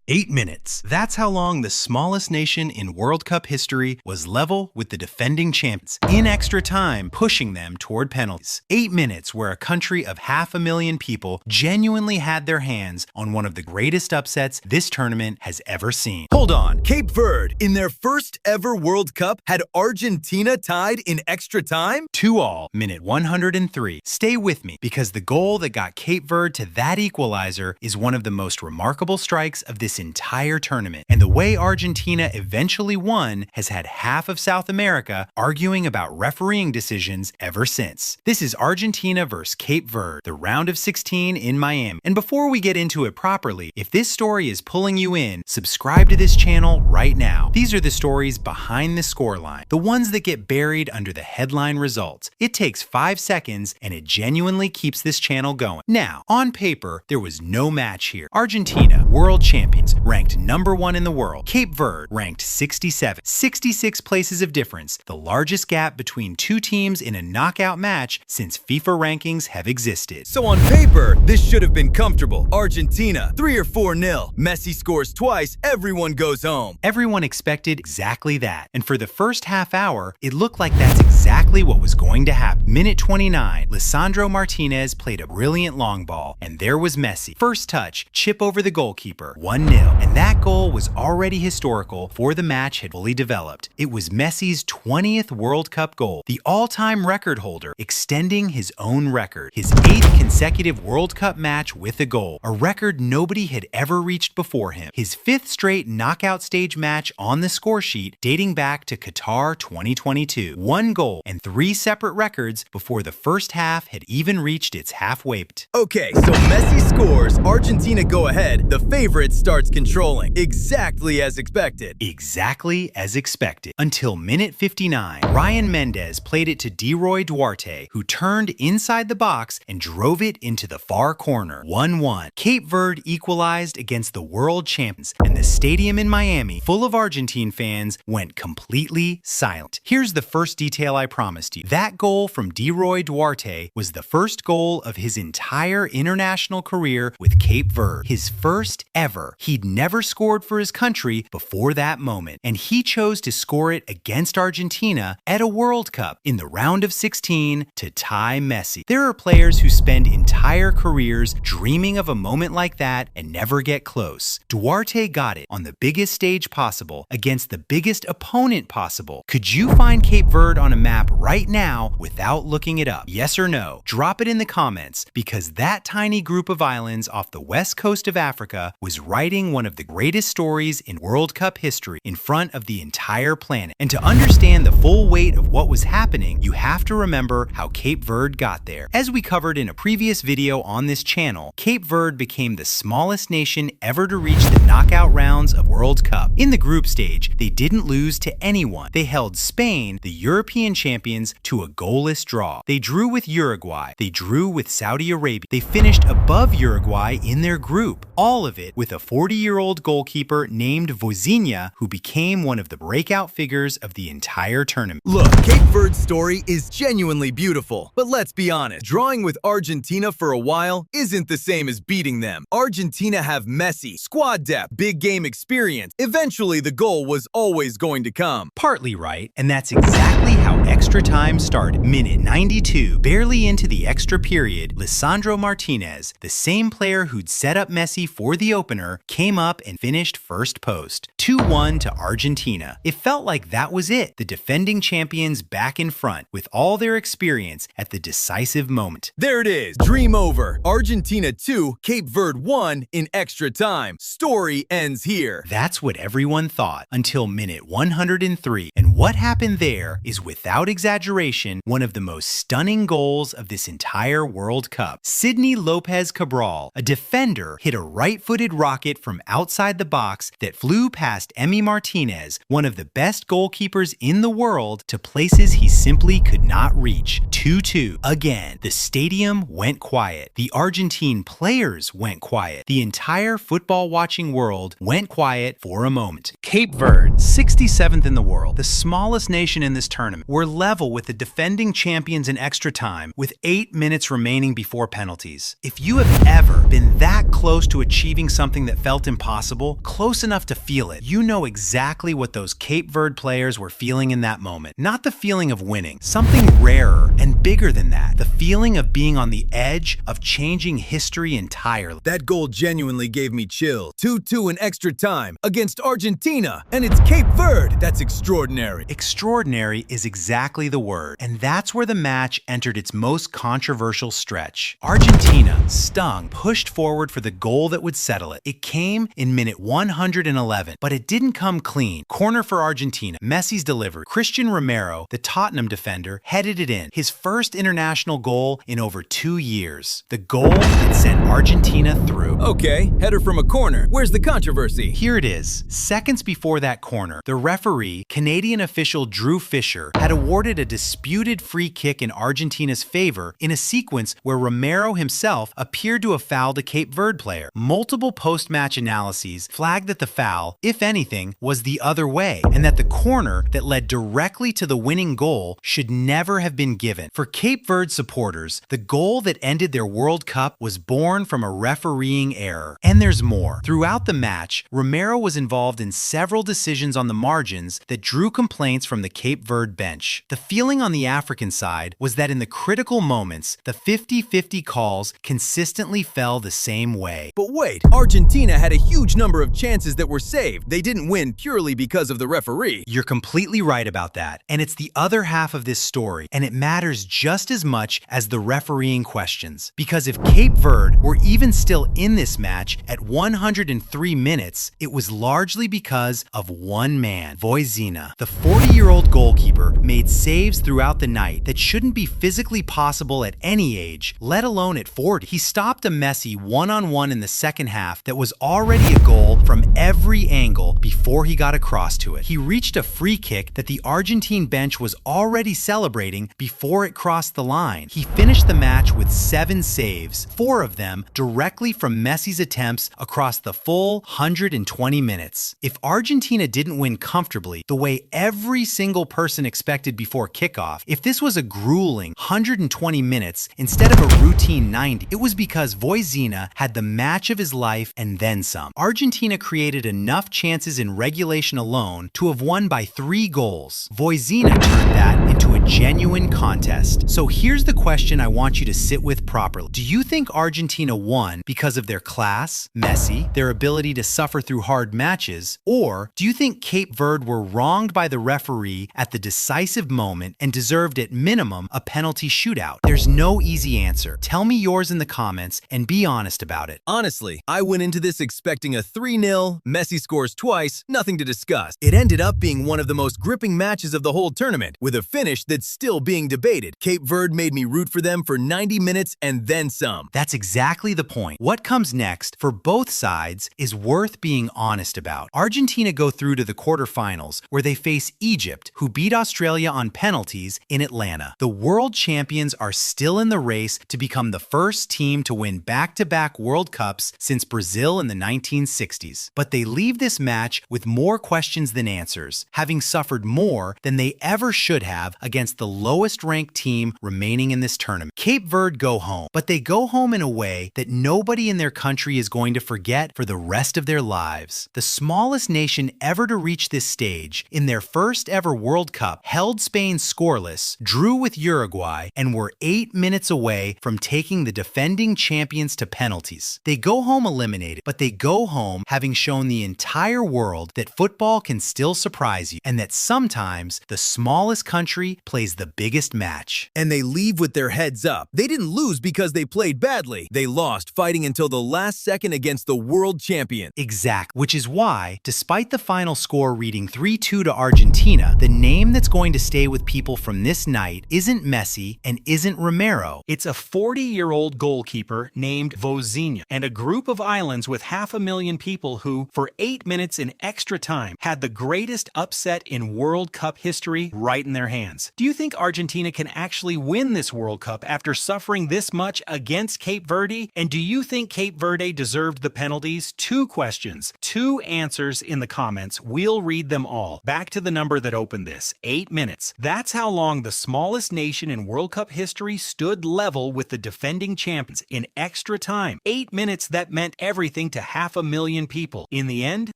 8 minutes. That's how long the smallest nation in World Cup history was level with the defending champions, in extra time, pushing them toward penalties. 8 minutes where a country of 500,000 people genuinely had their hands on one of the greatest upsets this tournament has ever seen. Hold on. Cape Verde, in their first ever World Cup, had Argentina tied in extra time? 2-2, minute 103. Stay with me, because the goal that got Cape Verde to that equalizer is one of the most remarkable strikes of this entire tournament. And the way Argentina eventually won has had half of South America arguing about refereeing decisions ever since. This is Argentina versus Cape Verde, the round of 16 in Miami. And before we get into it properly, if this story is pulling you in, subscribe to this channel right now. These are the stories behind the scoreline, the ones that get buried under the headline results. It takes 5 seconds and it genuinely keeps this channel going. Now, on paper, there was no match here. Argentina, world champions, ranked #1 in the world. Cape Verde ranked 67. 66 places of difference, the largest gap between two teams in a knockout match since FIFA rankings have existed. So on paper, this should have been comfortable. Argentina, 3 or 4-0. Messi scores twice, everyone goes home. Everyone expected exactly that. And for the first half hour, it looked like that's exactly what was going to happen. Minute 29, Lisandro Martinez played a brilliant long ball, and there was Messi. First touch, chip over the goalkeeper, 1-0. And that goal was already historical before the match had fully developed. It was Messi's 20th World Cup goal, the all-time record holder, extending his own record. His 8th consecutive World Cup match with a goal, a record nobody had ever reached before him. His 5th straight knockout stage match on the score sheet dating back to Qatar 2022. 1 goal and 3 separate records before the first half had even reached its halfway point. Okay, so Messi scores, Argentina go ahead, the favorite starts controlling, exactly as expected. Exactly as expected. Until minute 59, Ryan Mendes played it to Leroy Duarte, who turned inside the box and drove it into the far corner. 1-1. Cape Verde equalized against the world champions, and the stadium in Miami, full of Argentine fans, went completely silent. Here's the first detail I promised you. That goal from Leroy Duarte was the first goal of his entire international career with Cape Verde. His first ever. He'd never scored for his country before that moment, and he chose to score it against Argentina at a World Cup in the round of 16 to tie Messi. There are players who spend entire careers dreaming of a moment like that and never get close. Duarte got it on the biggest stage possible against the biggest opponent possible. Could you find Cape Verde on a map right now without looking it up? Yes or no? Drop it in the comments, because that tiny group of islands off the west coast of Africa was writing one of the greatest stories in World Cup history in front of the entire planet. And to understand the full weight of what was happening, you have to remember how Cape Verde got there. As we covered in a previous video on this channel, Cape Verde became the smallest nation ever to reach the knockout rounds of World Cup. In the group stage, they didn't lose to anyone. They held Spain, the European champions, to a goalless draw. They drew with Uruguay. They drew with Saudi Arabia. They finished above Uruguay in their group. All of it with a 40-year-old goalkeeper named Vozinha, who became one of the breakout figures of the entire tournament. Look, Cape Verde's story is genuinely beautiful, but let's be honest, drawing with Argentina for a while isn't the same as beating them. Argentina have Messi, squad depth, big game experience. Eventually, the goal was always going to come. Partly right, and that's exactly how extra time started. Minute 92, barely into the extra period, Lisandro Martinez, the same player who'd set up Messi for the opener, came up and finished first post. 2-1 to Argentina. It felt like that was it. The defending champions back in front with all their experience at the decisive moment. There it is. Dream over. Argentina 2, Cape Verde 1 in extra time. Story ends here. That's what everyone thought until minute 103. And what happened there is, without exaggeration, one of the most stunning goals of this entire World Cup. Sidney Lopez Cabral, a defender, hit a right-footed rocket from outside the box that flew past Emi Martinez, one of the best goalkeepers in the world, to places he simply could not reach. 2-2. Again, the stadium went quiet. The Argentine players went quiet. The entire football-watching world went quiet for a moment. Cape Verde, 67th in the world, the smallest nation in this tournament, were level with the defending champions in extra time with 8 minutes remaining before penalties. If you have ever been that close to achieving something that felt impossible, close enough to feel it, you know exactly what those Cape Verde players were feeling in that moment. Not the feeling of winning, something rarer and bigger than that, the feeling of being on the edge of changing history entirely. That goal genuinely gave me chills. 2-2 in extra time against Argentina. And it's Cape Verde. That's extraordinary. Extraordinary is exactly the word, and that's where the match entered its most controversial stretch. Argentina, stung, pushed forward for the goal that would settle it. It came in minute 111, but it didn't come clean. Corner for Argentina. Messi's delivered. Christian Romero, the Tottenham defender, headed it in. His first international goal in over 2 years. The goal that sent Argentina through. Okay, header from a corner. Where's the controversy? Here it is. Seconds before that corner, the referee, Canadian official Drew Fisher, had awarded a disputed free kick in Argentina's favor in a sequence where Romero himself appeared to have fouled a Cape Verde player. Multiple post-match analyses flagged that the foul, if anything, was the other way, and that the corner that led directly to the winning goal should never have been given. For Cape Verde supporters, the goal that ended their World Cup was born from a refereeing error. And there's more. Throughout the match, Romero was involved in several decisions on the margins that drew complaints from the Cape Verde bench. The feeling on the African side was that in the critical moments, the 50-50 calls consistently fell the same way. But wait, Argentina had a huge number of chances that were saved. They didn't win purely because of the referee. You're completely right about that, and it's the other half of this story, and it matters just as much as the refereeing questions. Because if Cape Verde were even still in this match at 103 minutes, it was largely because of one man, Vozinha. The 40-year-old goalkeeper made saves throughout the night that shouldn't be physically possible at any age, let alone at 40. He stopped a Messi one-on-one in the second half that was already a goal from every angle before he got across to it. He reached a free kick that the Argentine bench was already celebrating before it crossed the line. He finished the match with 7 saves, 4 of them directly from Messi's attempts across the full 120 minutes. If Argentina didn't win comfortably the way every single person expected before kickoff, if this was a grueling 120 minutes instead of a routine 90, it was because Vozinha had the match of his life and then some. Argentina created enough chances in regulation alone to have won by 3 goals. Vozinha turned that into a genuine contest. So here's the question I want you to sit with properly. Do you think Argentina won because of their class, Messi, their ability to suffer through hard matches, or do you think Cape Verde were wronged by the referee at the decisive moment and deserved at minimum a penalty shootout? There's no easy answer. Tell me yours in the comments and be honest about it. Honestly, I went into this expecting a 3-0, Messi scores twice, nothing to discuss. It ended up being one of the most gripping matches of the whole tournament, with a finish that's still being debated. Cape Verde made me root for them for 90 minutes and then some. That's exactly the point. What comes next for both sides is worth being honest about. Argentina go through to the quarterfinals where they face Egypt, who beat Australia on penalties in Atlanta. The world champions are still in the race to become the first team to win back-to-back World Cups since Brazil in the 1960s. But they leave this match with more questions than answers, having suffered more than they ever should have against the lowest-ranked team remaining in this tournament. Cape Verde go home, but they go home in a way that nobody in their country is going to forget for the rest of their lives. The smallest nation ever to reach this stage, in their first ever World Cup, held Spain scoreless, drew with Uruguay, and were 8 minutes away from taking the defending champions to penalties. They go home eliminated, but they go home having shown the entire world that football can still surprise you, and that sometimes the smallest country plays the biggest match. And they leave with their heads up. They didn't lose because they played badly. They lost fighting until the last second against the world champion. Exactly, which is why, despite the final score reading 3-2 to Argentina, the name that's going to stay with people from this night isn't Messi and isn't Romero. It's a 40-year-old goalkeeper named Vozinha and a group of islands with 500,000 people who, for 8 minutes in extra time had the greatest upset in World Cup history right in their hands. Do you think Argentina can actually win this World Cup after suffering this much against Cape Verde? And do you think Cape Verde deserved the penalties? 2 questions, 2 answers in the comments. We'll read them all. Back to the number that opened this, 8 minutes. That's how long the smallest nation in World Cup history stood level with the defending champions in extra time. 8 minutes that meant everything to 500,000 people. In the end,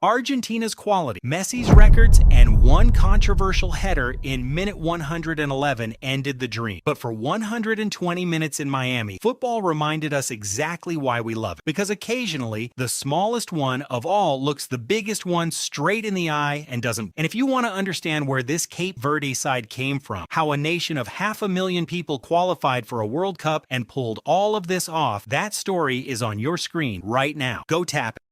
Argentina's quality, Messi's records, and one controversial header in minute 111 ended the dream. But for 120 minutes in Miami, football reminded us exactly why we love it. Because occasionally, the smallest one of all looks the biggest one straight in the eye and doesn't. And if you want to understand where this Cape Verde side came from, how a nation of 500,000 people qualified for a World Cup and pulled all of this off, that story is on your screen right now. Go tap it.